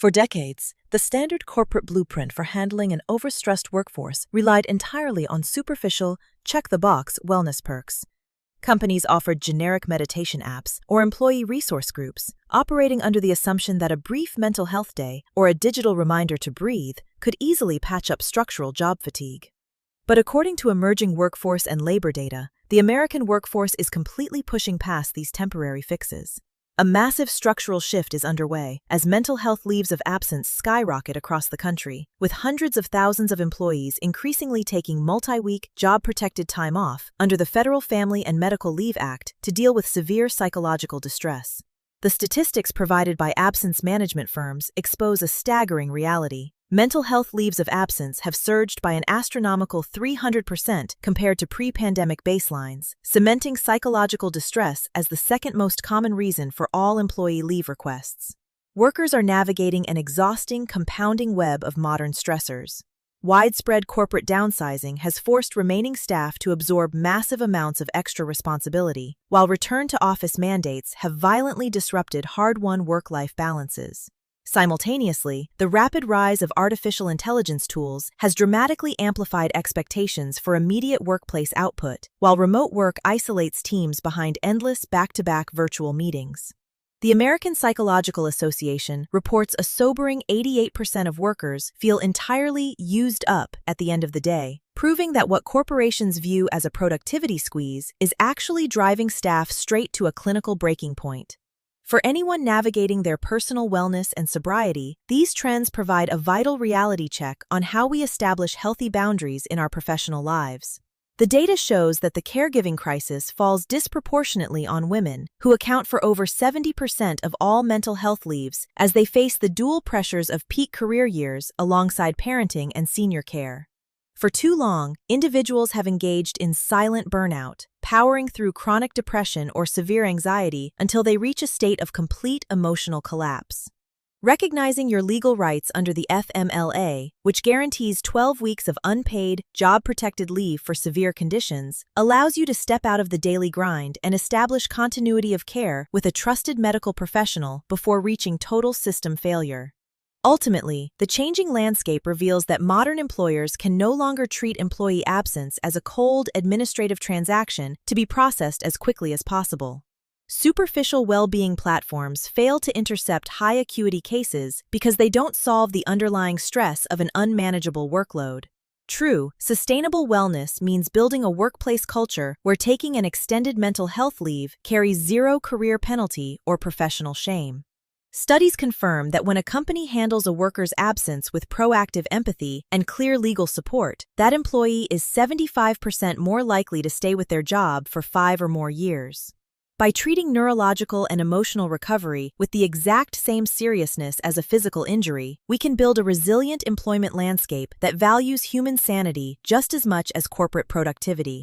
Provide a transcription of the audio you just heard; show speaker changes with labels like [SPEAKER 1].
[SPEAKER 1] For decades, the standard corporate blueprint for handling an overstressed workforce relied entirely on superficial, check-the-box wellness perks. Companies offered generic meditation apps or employee resource groups, operating under the assumption that a brief mental health day or a digital reminder to breathe could easily patch up structural job fatigue. But according to emerging workforce and labor data, the American workforce is completely pushing past these temporary fixes. A massive structural shift is underway as mental health leaves of absence skyrocket across the country, with hundreds of thousands of employees increasingly taking multi-week, job-protected time off under the Federal Family and Medical Leave Act to deal with severe psychological distress. The statistics provided by absence management firms expose a staggering reality. Mental health leaves of absence have surged by an astronomical 300% compared to pre-pandemic baselines, cementing psychological distress as the second most common reason for all employee leave requests. Workers are navigating an exhausting, compounding web of modern stressors. Widespread corporate downsizing has forced remaining staff to absorb massive amounts of extra responsibility, while return-to-office mandates have violently disrupted hard-won work-life balances. Simultaneously, the rapid rise of artificial intelligence tools has dramatically amplified expectations for immediate workplace output, while remote work isolates teams behind endless back-to-back virtual meetings. The American Psychological Association reports a sobering 88% of workers feel entirely used up at the end of the day, proving that what corporations view as a productivity squeeze is actually driving staff straight to a clinical breaking point. For anyone navigating their personal wellness and sobriety, these trends provide a vital reality check on how we establish healthy boundaries in our professional lives. The data shows that the caregiving crisis falls disproportionately on women, who account for over 70% of all mental health leaves, as they face the dual pressures of peak career years alongside parenting and senior care. For too long, individuals have engaged in silent burnout, powering through chronic depression or severe anxiety until they reach a state of complete emotional collapse. Recognizing your legal rights under the FMLA, which guarantees 12 weeks of unpaid, job-protected leave for severe conditions, allows you to step out of the daily grind and establish continuity of care with a trusted medical professional before reaching total system failure. Ultimately, the changing landscape reveals that modern employers can no longer treat employee absence as a cold, administrative transaction to be processed as quickly as possible. Superficial well-being platforms fail to intercept high-acuity cases because they don't solve the underlying stress of an unmanageable workload. True, sustainable wellness means building a workplace culture where taking an extended mental health leave carries zero career penalty or professional shame. Studies confirm that when a company handles a worker's absence with proactive empathy and clear legal support, that employee is 75% more likely to stay with their job for 5 or more years. By treating neurological and emotional recovery with the exact same seriousness as a physical injury, we can build a resilient employment landscape that values human sanity just as much as corporate productivity.